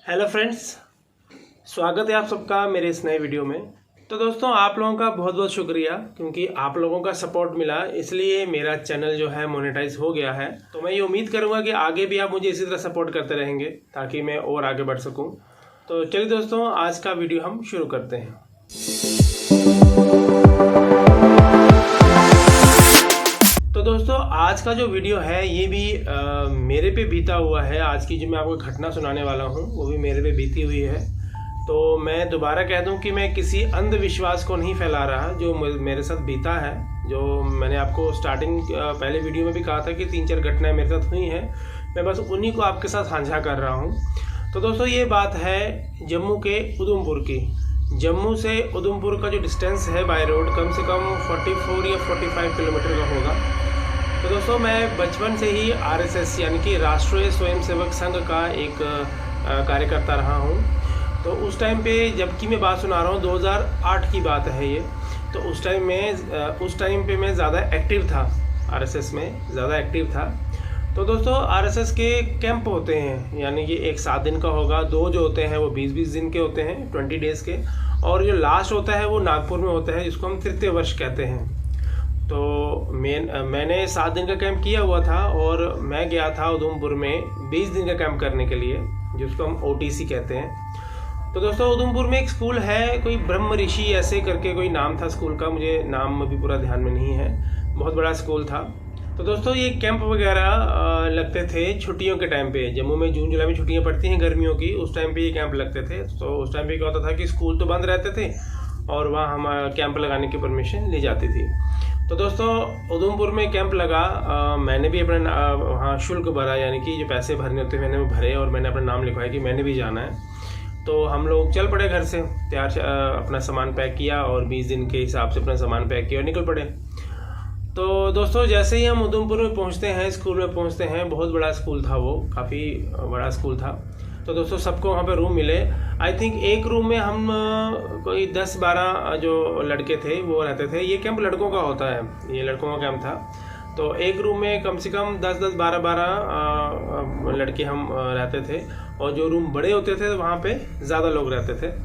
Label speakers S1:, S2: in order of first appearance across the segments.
S1: Hello friends, स्वागत है आप सबका मेरे इस नए वीडियो में। तो दोस्तों, आप लोगों का बहुत बहुत शुक्रिया, क्योंकि आप लोगों का सपोर्ट मिला इसलिए मेरा चैनल जो है मोनेटाइज हो गया है। तो मैं ये उम्मीद करूँगा कि आगे भी आप मुझे इसी तरह सपोर्ट करते रहेंगे ताकि मैं और आगे बढ़ सकूँ। तो चलिए दोस्तों, आज का वीडियो हम शुरू करते हैं। तो दोस्तों, आज का जो वीडियो है ये भी मेरे पे बीता हुआ है। आज की जो मैं आपको घटना सुनाने वाला हूँ वो भी मेरे पे बीती हुई है। तो मैं दोबारा कह दूं कि मैं किसी अंधविश्वास को नहीं फैला रहा जो मेरे साथ बीता है। जो मैंने आपको स्टार्टिंग पहले वीडियो में भी कहा था कि 3-4 घटनाएं मेरे साथ हुई हैं, मैं बस उन्हीं को आपके साथ साझा कर रहा हूँ। तो दोस्तों, ये बात है जम्मू के उधमपुर की। जम्मू से उधमपुर का जो डिस्टेंस है बाय रोड कम से कम 44 या 45 किलोमीटर का होगा। तो दोस्तों, मैं बचपन से ही RSS यानी कि राष्ट्रीय स्वयंसेवक संघ का एक कार्यकर्ता रहा हूँ। तो उस टाइम पे, जबकि मैं बात सुना रहा हूँ 2008 की बात है ये, तो उस टाइम पे मैं ज़्यादा एक्टिव था, RSS में ज़्यादा एक्टिव था। तो दोस्तों, RSS के कैंप होते हैं, यानी कि एक 7 दिन का होगा, 2 जो होते हैं वो 20-20 दिन के होते हैं, 20 डेज़ के, और जो लास्ट होता है वो नागपुर में होता है, जिसको हम तृतीय वर्ष कहते हैं। तो मैंने 7 दिन का कैंप किया हुआ था और मैं गया था उधमपुर में 20 दिन का कैंप करने के लिए, जिसको हम OTC कहते हैं। तो दोस्तों, उधमपुर में एक स्कूल है, कोई ब्रह्म ऋषि ऐसे करके कोई नाम था स्कूल का, मुझे नाम अभी पूरा ध्यान में नहीं है, बहुत बड़ा स्कूल था। तो दोस्तों, ये कैंप वगैरह लगते थे छुट्टियों के टाइम पे। जम्मू में जून जुलाई में छुट्टियाँ पड़ती हैं गर्मियों की, उस टाइम पे ये कैंप लगते थे। तो उस टाइम पे क्या होता था कि स्कूल तो बंद रहते थे और वहाँ हम कैंप लगाने की परमिशन ली जाती थी। तो दोस्तों, उधमपुर में कैंप लगा, मैंने भी अपना वहाँ शुल्क भरा, यानी कि जो पैसे भरने होते मैंने वो भरे और मैंने अपना नाम लिखवाया कि मैंने भी जाना है। तो हम लोग चल पड़े घर से, अपना सामान पैक किया और 20 दिन के हिसाब से अपना सामान पैक किया और निकल पड़े। तो दोस्तों, जैसे ही हम उधमपुर में पहुँचते हैं, स्कूल में पहुँचते हैं, बहुत बड़ा स्कूल था वो, काफ़ी बड़ा स्कूल था। तो दोस्तों, सबको वहाँ पे रूम मिले। आई थिंक एक रूम में हम कोई 10-12 जो लड़के थे वो रहते थे। ये कैंप लड़कों का होता है, ये लड़कों का कैंप था। तो एक रूम में कम से कम 10-10, 12-12 लड़के हम रहते थे, और जो रूम बड़े होते थे वहाँ पे ज़्यादा लोग रहते थे।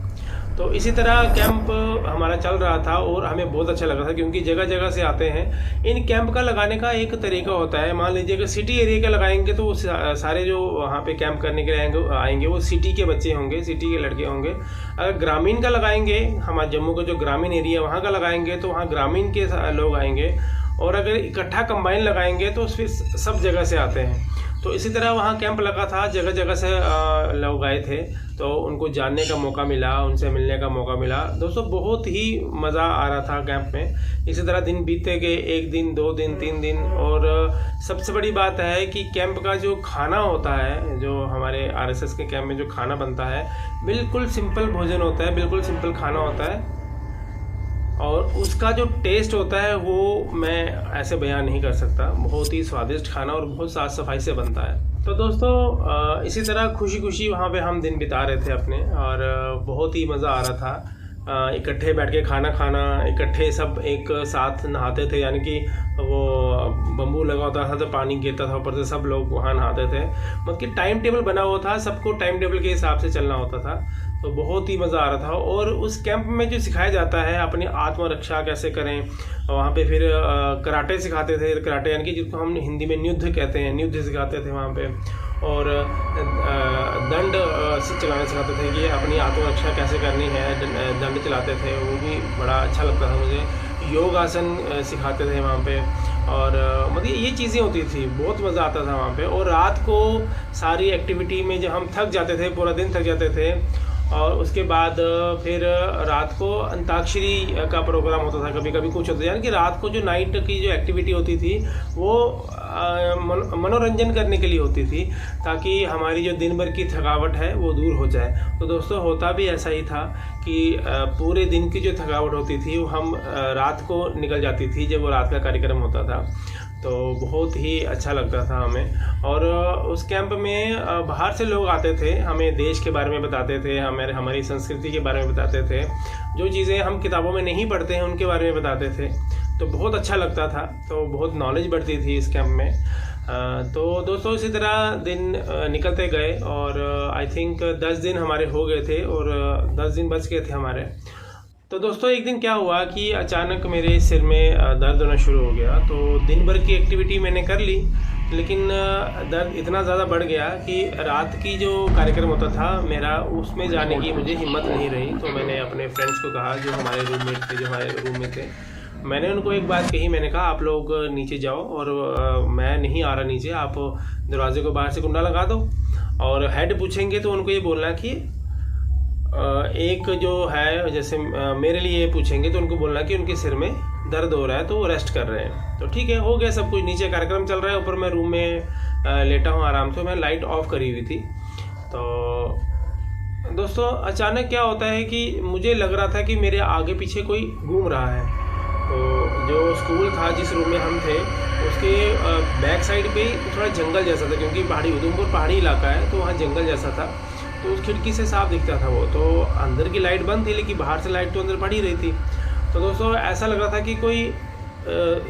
S1: तो इसी तरह कैंप हमारा चल रहा था और हमें बहुत अच्छा लगा था, क्योंकि जगह जगह से आते हैं। इन कैंप का लगाने का एक तरीका होता है, मान लीजिए कि सिटी एरिया का लगाएंगे तो सारे जो वहाँ पे कैंप करने के लिए आएंगे वो सिटी के बच्चे होंगे, सिटी के लड़के होंगे। अगर ग्रामीण का लगाएंगे, हमारे जम्मू का जो ग्रामीण एरिया वहाँ का लगाएंगे तो वहाँ ग्रामीण के लोग आएंगे, और अगर इकट्ठा कंबाइन लगाएंगे तो फिर सब जगह से आते हैं। तो इसी तरह वहाँ कैंप लगा था, जगह जगह से लोग आए थे, तो उनको जानने का मौका मिला, उनसे मिलने का मौका मिला। दोस्तों, बहुत ही मज़ा आ रहा था कैंप में। इसी तरह दिन बीते गए, 1 दिन, 2 दिन, 3 दिन। और सबसे बड़ी बात है कि कैंप का जो खाना होता है, जो हमारे RSS के कैंप में जो खाना बनता है, बिल्कुल सिंपल भोजन होता है, बिल्कुल सिंपल खाना होता है, और उसका जो टेस्ट होता है वो मैं ऐसे बयान नहीं कर सकता। बहुत ही स्वादिष्ट खाना और बहुत साफ़ सफाई से बनता है। तो दोस्तों, इसी तरह खुशी खुशी वहाँ पे हम दिन बिता रहे थे अपने, और बहुत ही मज़ा आ रहा था। इकट्ठे बैठ के खाना खाना, इकट्ठे सब एक साथ नहाते थे, यानी कि वो बम्बू लगा होता था तो पानी गिरता था ऊपर से, सब लोग वहाँ नहाते थे। मतलब कि टाइम टेबल बना हुआ था, सबको टाइम टेबल के हिसाब से चलना होता था। तो बहुत ही मज़ा आ रहा था। और उस कैंप में जो सिखाया जाता है अपनी आत्मरक्षा कैसे करें, वहाँ पे फिर कराटे सिखाते थे। कराटे यानी कि जिसको हम हिंदी में न्युद्ध कहते हैं, न्युद्ध सिखाते थे वहाँ पे। और दंड चलाना सिखाते थे कि अपनी आत्मरक्षा कैसे करनी है, दंड चलाते थे, वो भी बड़ा अच्छा लगता था मुझे। योग आसन सिखाते थे वहाँ पे, और मतलब ये चीज़ें होती थी, बहुत मज़ा आता था वहाँ पे। और रात को सारी एक्टिविटी में जब हम थक जाते थे, पूरा दिन थक जाते थे, और उसके बाद फिर रात को अंताक्षरी का प्रोग्राम होता था, कभी कभी कुछ होता था। यानी कि रात को जो नाइट की जो एक्टिविटी होती थी वो मनोरंजन करने के लिए होती थी, ताकि हमारी जो दिन भर की थकावट है वो दूर हो जाए। तो दोस्तों, होता भी ऐसा ही था कि पूरे दिन की जो थकावट होती थी वो हम रात को निकल जाती थी जब वो रात का कार्यक्रम होता था। तो बहुत ही अच्छा लगता था हमें। और उस कैंप में बाहर से लोग आते थे, हमें देश के बारे में बताते थे, हमारी संस्कृति के बारे में बताते थे, जो चीज़ें हम किताबों में नहीं पढ़ते हैं उनके बारे में बताते थे। तो बहुत अच्छा लगता था, तो बहुत नॉलेज बढ़ती थी इस कैंप में। तो दोस्तों इसी तरह दिन निकलते गए और आई थिंक 10 दिन हमारे हो गए थे और 10 दिन बच गए थे हमारे। तो दोस्तों एक दिन क्या हुआ कि अचानक मेरे सिर में दर्द होना शुरू हो गया। तो दिन भर की एक्टिविटी मैंने कर ली, लेकिन दर्द इतना ज़्यादा बढ़ गया कि रात की जो कार्यक्रम होता था मेरा, उसमें जाने की मुझे हिम्मत नहीं रही। तो मैंने अपने फ्रेंड्स को कहा, जो हमारे रूममेट थे, जो हमारे रूम में थे, मैंने उनको एक बात कही। मैंने कहा आप लोग नीचे जाओ और मैं नहीं आ रहा नीचे, आप दरवाजे को बाहर से कुंडा लगा दो और हेड पूछेंगे तो उनको ये बोलना कि एक जो है, जैसे मेरे लिए पूछेंगे तो उनको बोलना कि उनके सिर में दर्द हो रहा है तो वो रेस्ट कर रहे हैं। तो ठीक है, हो गया सब कुछ। नीचे कार्यक्रम चल रहा है, ऊपर मैं रूम में लेटा हूँ आराम से। मैं लाइट ऑफ करी हुई थी। तो दोस्तों अचानक क्या होता है कि मुझे लग रहा था कि मेरे आगे पीछे कोई घूम रहा है। तो जो स्कूल था जिस रूम में हम थे, उसके बैक साइड पे थोड़ा जंगल जैसा था, क्योंकि उधमपुर पहाड़ी इलाका है तो वहाँ जंगल जैसा था। तो उस खिड़की से साफ दिखता था वो। तो अंदर की लाइट बंद थी, लेकिन बाहर से लाइट तो अंदर पड़ी रही थी। तो दोस्तों ऐसा लग रहा था कि कोई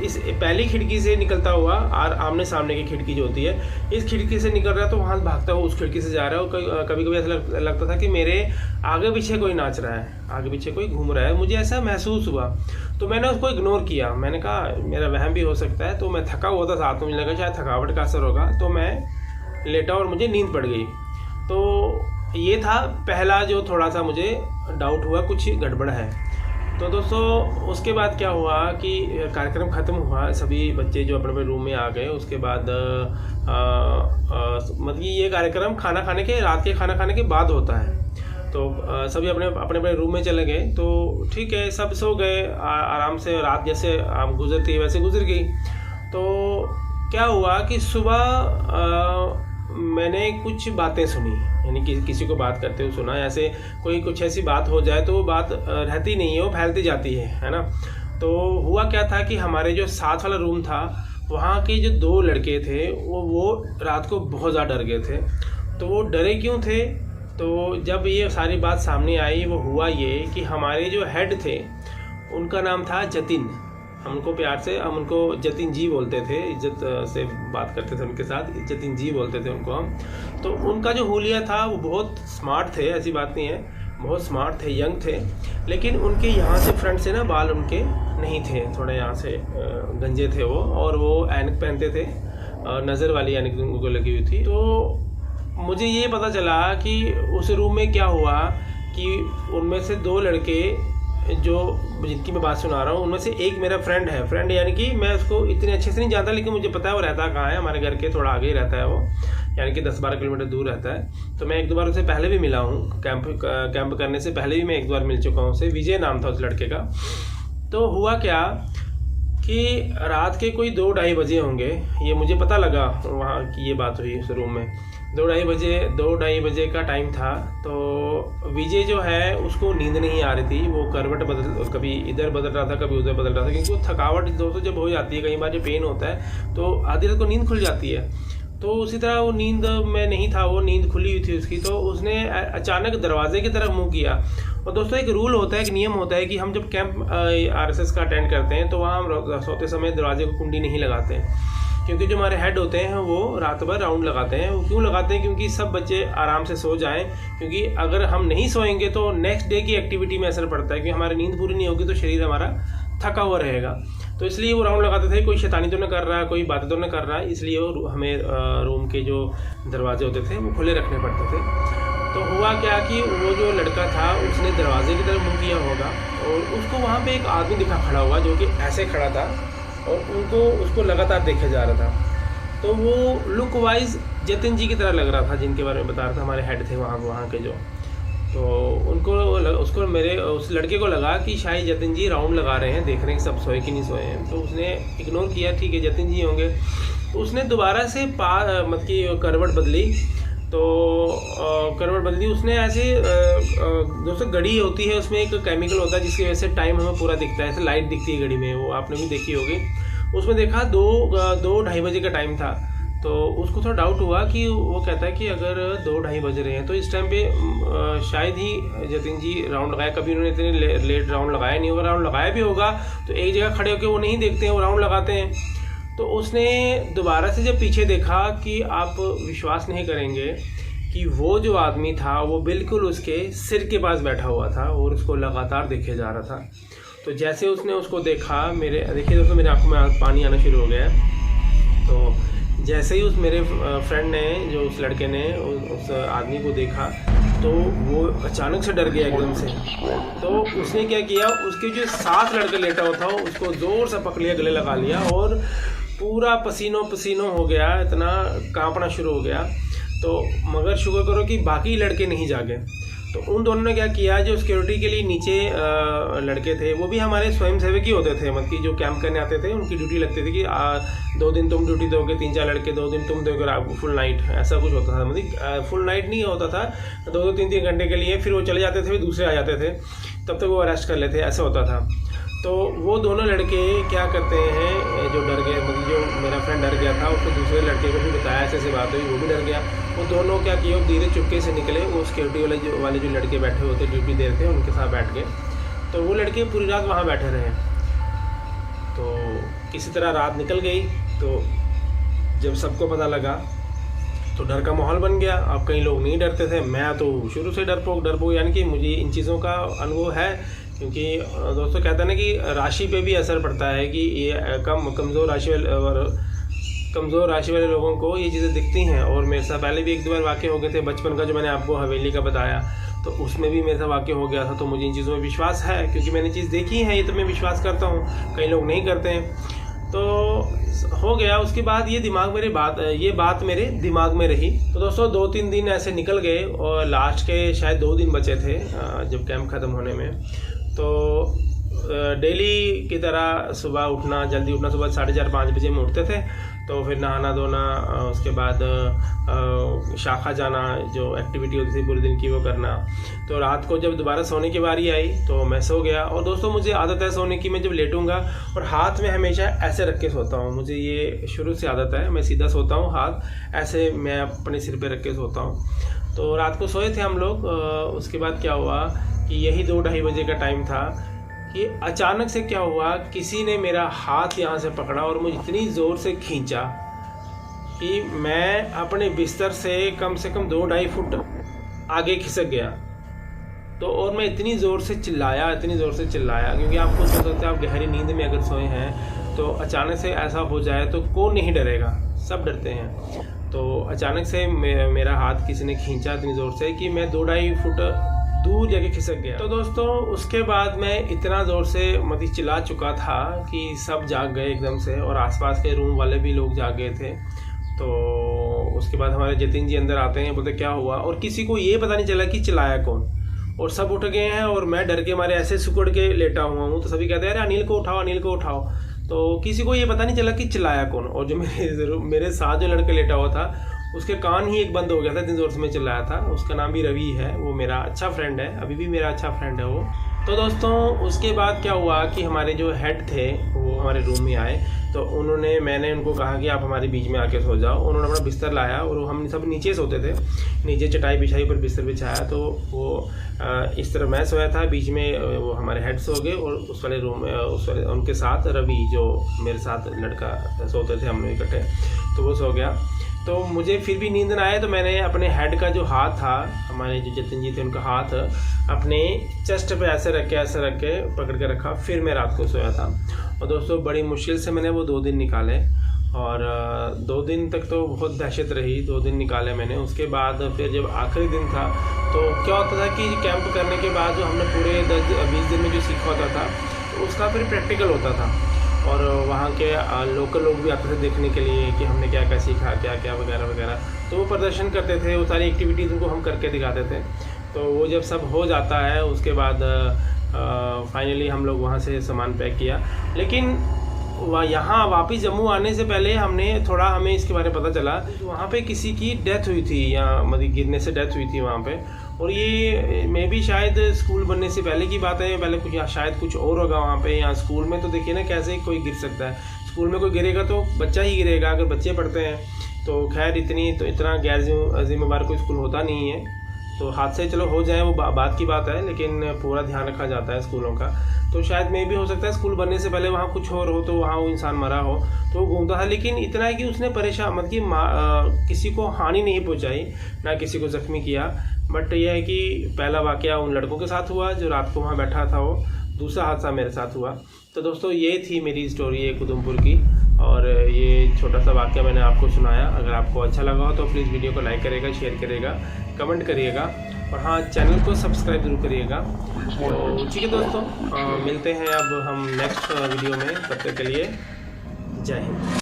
S1: इस पहली खिड़की से निकलता हुआ, और आमने सामने की खिड़की जो होती है, इस खिड़की से निकल रहा है तो वहाँ भागता हुआ उस खिड़की से जा रहा है। और कभी कभी ऐसा लगता था कि मेरे आगे पीछे कोई नाच रहा है, आगे पीछे कोई घूम रहा है। मुझे ऐसा महसूस हुआ। तो मैंने उसको इग्नोर किया। मैंने कहा मेरा वहम भी हो सकता है। तो मैं थका हुआ था, साथ में मुझे लगा शायद थकावट का असर होगा। तो मैं लेटा और मुझे नींद पड़ गई। तो ये था पहला जो थोड़ा सा मुझे डाउट हुआ, कुछ गड़बड़ है। तो दोस्तों उसके बाद क्या हुआ कि कार्यक्रम ख़त्म हुआ, सभी बच्चे जो अपने अपने रूम में आ गए। उसके बाद मतलब ये कार्यक्रम खाना खाने के, रात के खाना खाने के बाद होता है। तो सभी अपने अपने रूम में चले गए। तो ठीक है, सब सो गए आराम से। रात जैसे गुजरती है वैसे गुजर गई। तो क्या हुआ कि सुबह मैंने कुछ बातें सुनी, यानी कि किसी को बात करते हुए सुना। ऐसे कोई कुछ ऐसी बात हो जाए तो वो बात रहती नहीं है, वो फैलती जाती है ना। तो हुआ क्या था कि हमारे जो साथ वाला रूम था, वहाँ के जो 2 लड़के थे वो रात को बहुत ज़्यादा डर गए थे। तो वो डरे क्यों थे? तो जब ये सारी बात सामने आई, वो हुआ ये कि हमारे जो हेड थे उनका नाम था जतिन। हम उनको प्यार से, हम उनको जतिन जी बोलते थे, इज्जत से बात करते थे उनके साथ, जतिन जी बोलते थे उनको हम। तो उनका जो हुलिया था वो बहुत स्मार्ट थे, ऐसी बात नहीं है, बहुत स्मार्ट थे, यंग थे। लेकिन उनके यहाँ से फ्रंट से ना बाल उनके नहीं थे, थोड़े यहाँ से गंजे थे वो। और वो ऐनक पहनते थे, नज़र वाली ऐनक उनको लगी हुई थी। तो मुझे ये पता चला कि उस रूम में क्या हुआ कि उनमें से 2 लड़के, जो जिनकी मैं बात सुना रहा हूँ, उनमें से एक मेरा फ्रेंड है। फ्रेंड यानी कि मैं उसको इतने अच्छे से नहीं जानता, लेकिन मुझे पता है वो रहता कहाँ है। हमारे घर के थोड़ा आगे ही रहता है वो, यानी कि 10-12 किलोमीटर दूर रहता है। तो मैं 1-2 बार उससे पहले भी मिला हूँ, कैंप करने से पहले भी मैं 1-2 बार मिल चुका हूँ उससे। विजय नाम था उस लड़के का। तो हुआ क्या कि रात के कोई 2-2:30 बजे होंगे, ये मुझे पता लगा वहाँ की ये बात हुई उस रूम में। 2-2:30 बजे का टाइम था। तो विजय जो है उसको नींद नहीं आ रही थी। वो करवट कभी इधर बदल रहा था, कभी उधर बदल रहा था, क्योंकि वो थकावट दोस्तों जब हो जाती है, कई बार जो पेन होता है तो आधी रात को नींद खुल जाती है। तो उसी तरह वो नींद में नहीं था, वो नींद खुली हुई थी उसकी। तो उसने अचानक दरवाजे की तरफ मुँह किया। और दोस्तों एक रूल होता है, एक नियम होता है कि हम जब कैंप RSS का अटेंड करते हैं तो वहाँ हम सोते समय दरवाजे को कुंडी नहीं लगाते हैं, क्योंकि जो हमारे हेड होते हैं वो रात भर राउंड लगाते हैं। वो क्यों लगाते हैं? क्योंकि सब बच्चे आराम से सो जाएं। क्योंकि अगर हम नहीं सोएंगे तो नेक्स्ट डे की एक्टिविटी में असर पड़ता है, क्योंकि हमारी नींद पूरी नहीं होगी तो शरीर हमारा थका हुआ रहेगा। तो इसलिए वो राउंड लगाते थे, कोई शैतानी तो नहीं कर रहा है, कोई बातें तो नहीं कर रहा है, इसलिए वो हमें रूम के जो दरवाजे होते थे वो खुले रखने पड़ते थे। तो हुआ क्या कि वो जो लड़का था उसने दरवाजे की तरफ मुँह किया होगा और उसको वहाँ पे एक आदमी दिखा खड़ा हुआ, जो कि ऐसे खड़ा था और उसको लगातार देखा जा रहा था। तो वो लुक वाइज जतिन जी की तरह लग रहा था, जिनके बारे में बता रहा था, हमारे हेड थे वहाँ के जो। तो उस लड़के को लगा कि शायद जतिन जी राउंड लगा रहे हैं, देख रहे हैं कि सब सोए कि नहीं सोए हैं। तो उसने इग्नोर किया, ठीक है जतिन जी होंगे। तो उसने दोबारा से मतलब कि करवट बदली। तो करवट बदली उसने ऐसे दोस्तों घड़ी होती है, उसमें एक केमिकल होता है जिसकी वजह से टाइम हमें पूरा दिखता है, ऐसे लाइट दिखती है घड़ी में, वो आपने भी देखी होगी। उसमें देखा 2-2:30 बजे का टाइम था। तो उसको थोड़ा डाउट हुआ कि वो कहता है कि अगर 2-2:30 बज रहे हैं तो इस टाइम पे शायद ही जतिन जी राउंड लगाया। कभी उन्होंने इतने लेट राउंड लगाया नहीं होगा, राउंड लगाया भी होगा तो एक जगह खड़े होकर वो नहीं देखते हैं, वो राउंड लगाते हैं। तो उसने दोबारा से जब पीछे देखा कि आप विश्वास नहीं करेंगे कि वो जो आदमी था वो बिल्कुल उसके सिर के पास बैठा हुआ था और उसको लगातार देखे जा रहा था। तो जैसे उसने उसको देखा, देखिए दोस्तों मेरे आंखों में पानी आना शुरू हो गया है। तो जैसे ही उस मेरे फ्रेंड ने, जो उस लड़के ने उस आदमी को देखा, तो वो अचानक से डर गया एकदम से। तो उसने क्या किया, उसके जो साथ लड़का लेटा हुआ था उसको ज़ोर से पकड़ लिया, गले लगा लिया और पूरा पसीनों पसीनों हो गया, इतना कांपना शुरू हो गया। तो मगर शुक्र करो कि बाकी लड़के नहीं जागे। तो उन दोनों ने क्या किया, जो सिक्योरिटी के लिए नीचे लड़के थे वो भी हमारे स्वयंसेवक ही होते थे, मतलब कि जो कैंप करने आते थे उनकी ड्यूटी लगती थी कि 2 दिन तुम ड्यूटी दोगे, 3-4 लड़के 2 दिन तुम दोगे, आपको फुल नाइट, ऐसा कुछ होता था। मतलब फुल नाइट नहीं होता था, 2-3 घंटे के लिए, फिर वो चले जाते थे, फिर दूसरे आ जाते थे, तब तक वो अरेस्ट कर लेते, ऐसा होता था। तो वो दोनों लड़के क्या करते हैं, जो डर गए, मतलब जो मेरा फ्रेंड डर गया था, उसको दूसरे लड़के को भी बताया ऐसे बात हुई, वो भी डर गया। वो दोनों क्या किए, धीरे चुपके से निकले, वो सिक्योरिटी वाले जो लड़के बैठे होते ड्यूटी दे रहे थे उनके साथ बैठ गए। तो वो लड़के पूरी रात वहाँ बैठे रहे। तो किसी तरह रात निकल गई। तो जब सबको पता लगा तो डर का माहौल बन गया। अब कई लोग नहीं डरते थे, मैं तो शुरू से डरपोक, यानी कि मुझे इन चीज़ों का अनुभव है। क्योंकि दोस्तों कहते हैं ना कि राशि पे भी असर पड़ता है, कि ये कमज़ोर राशि वाले लोगों को ये चीज़ें दिखती हैं। और मेरे साथ पहले भी 1-2 बार वाक़ये हो गए थे, बचपन का जो मैंने आपको हवेली का बताया, तो उसमें भी मेरे साथ वाक़या हो गया था। तो मुझे इन चीज़ों में विश्वास है, क्योंकि मैंने चीज़ देखी है, ये तो मैं विश्वास करता हूँ, कई लोग नहीं करते हैं। तो हो गया। उसके बाद ये बात मेरे दिमाग में रही। तो दोस्तों 2-3 दिन ऐसे निकल गए और लास्ट के शायद 2 दिन बचे थे जब कैंप ख़त्म होने में। तो डेली की तरह सुबह उठना, जल्दी उठना, सुबह 4:30-5 बजे में उठते थे। तो फिर नहाना धोना, उसके बाद शाखा जाना, जो एक्टिविटी होती थी पूरे दिन की वो करना। तो रात को जब दोबारा सोने की बारी आई तो मैं सो गया। और दोस्तों मुझे आदत है सोने की, मैं जब लेटूंगा और हाथ में हमेशा ऐसे रख के सोता हूँ, मुझे ये शुरू से आदत है। मैं सीधा सोता हूँ, हाथ ऐसे मैं अपने सिर पे रख के सोता हूँ। तो रात को सोए थे हम लोग। उसके बाद क्या हुआ कि यही 2-2:30 बजे का टाइम था कि अचानक से क्या हुआ, किसी ने मेरा हाथ यहाँ से पकड़ा और मुझे इतनी ज़ोर से खींचा कि मैं अपने बिस्तर से कम 2-2.5 फुट आगे खिसक गया। तो और मैं इतनी ज़ोर से चिल्लाया, क्योंकि आप खुद सोच सकते हैं, आप गहरी नींद में अगर सोए हैं तो अचानक से ऐसा हो जाए तो कौन नहीं डरेगा, सब डरते हैं। तो अचानक से मेरा हाथ किसी ने खींचा इतनी ज़ोर से कि मैं 2-2.5 फुट दूर जाके खिसक गया। तो दोस्तों उसके बाद मैं इतना ज़ोर से मतलब चिल्ला चुका था कि सब जाग गए एकदम से, और आसपास के रूम वाले भी लोग जाग गए थे। तो उसके बाद हमारे जतिन जी अंदर आते हैं, बोलते क्या हुआ, और किसी को ये पता नहीं चला कि चिल्लाया कौन। और सब उठ गए हैं और मैं डर के मारे ऐसे सिकुड़ के लेटा हुआ हूँ। तो सभी कहते हैं अरे अनिल को उठाओ। तो किसी को ये पता नहीं चला कि चिल्लाया कौन। और जो मेरे साथ जो लड़के लेटा हुआ था उसके कान ही एक बंद हो गया था, इतनी ज़ोर से मैं चिल्लाया था। उसका नाम भी रवि है, वो मेरा अच्छा फ्रेंड है, अभी भी मेरा अच्छा फ्रेंड है वो। तो दोस्तों उसके बाद क्या हुआ कि हमारे जो हेड थे वो हमारे रूम में आए। तो मैंने उनको कहा कि आप हमारे बीच में आके सो जाओ। उन्होंने अपना बिस्तर लाया और हम सब नीचे सोते थे, नीचे चटाई बिछाई पर बिस्तर बिछाया। तो वो इस तरह मैं सोया था, बीच में वो हमारे हेड सो गए, और उस वाले रूम में उनके साथ रवि, जो मेरे साथ लड़का सोते थे हम लोग इकट्ठे, तो वो सो गया। तो मुझे फिर भी नींद ना आए तो मैंने अपने हेड का जो हाथ था, हमारे जो जतिन जी थे उनका हाथ अपने चेस्ट पे ऐसे रख के पकड़ के रखा। फिर मैं रात को सोया था। और दोस्तों बड़ी मुश्किल से मैंने वो 2 दिन निकाले, और 2 दिन तक तो बहुत दहशत रही। 2 दिन निकाले मैंने। उसके बाद फिर जब आखिरी दिन था तो क्या होता था कि कैंप करने के बाद जो हमने पूरे 10-20 दिन में जो सीखा होता था तो उसका फिर प्रैक्टिकल होता था, और वहाँ के लोकल लोग भी आते थे देखने के लिए कि हमने क्या क्या सीखा, क्या वगैरह। तो वो प्रदर्शन करते थे, वो सारी एक्टिविटीज़ उनको हम करके दिखाते थे। तो वो जब सब हो जाता है उसके बाद फाइनली हम लोग वहाँ से सामान पैक किया। लेकिन यहाँ वापस जम्मू आने से पहले हमें इसके बारे में पता चला, वहाँ पे किसी की डेथ हुई थी, या मतलब गिरने से डेथ हुई थी वहाँ पे। और ये मे भी शायद स्कूल बनने से पहले की बात है, पहले शायद कुछ और होगा वहाँ पे। या स्कूल में तो देखिए ना कैसे कोई गिर सकता है, स्कूल में कोई गिरेगा तो बच्चा ही गिरेगा, अगर बच्चे पढ़ते हैं तो। खैर इतना गैर जिम्मेवार कोई स्कूल होता नहीं है। तो तो हादसे चलो हो जाए वो बात की बात है, लेकिन पूरा ध्यान रखा जाता है स्कूलों का। तो शायद में भी हो सकता है स्कूल बनने से पहले वहाँ कुछ और हो, तो वहाँ वो इंसान मरा हो, तो वो घूमता था। लेकिन इतना है कि उसने परेशान मतलब कि किसी को हानि नहीं पहुँचाई, ना किसी को जख्मी किया। बट यह है कि पहला वाक़या उन लड़कों के साथ हुआ जो रात को वहाँ बैठा था, वो दूसरा हादसा मेरे साथ हुआ। तो दोस्तों ये थी मेरी स्टोरी एक उधमपुर की, और ये छोटा सा वाक़या मैंने आपको सुनाया। अगर आपको अच्छा लगा हो तो प्लीज़ वीडियो को लाइक करिएगा, शेयर करिएगा, कमेंट करिएगा, और हाँ, चैनल को सब्सक्राइब जरूर करिएगा। तो ठीक है दोस्तों, मिलते हैं अब हम नेक्स्ट वीडियो में। तब तक के लिए जय हिंद।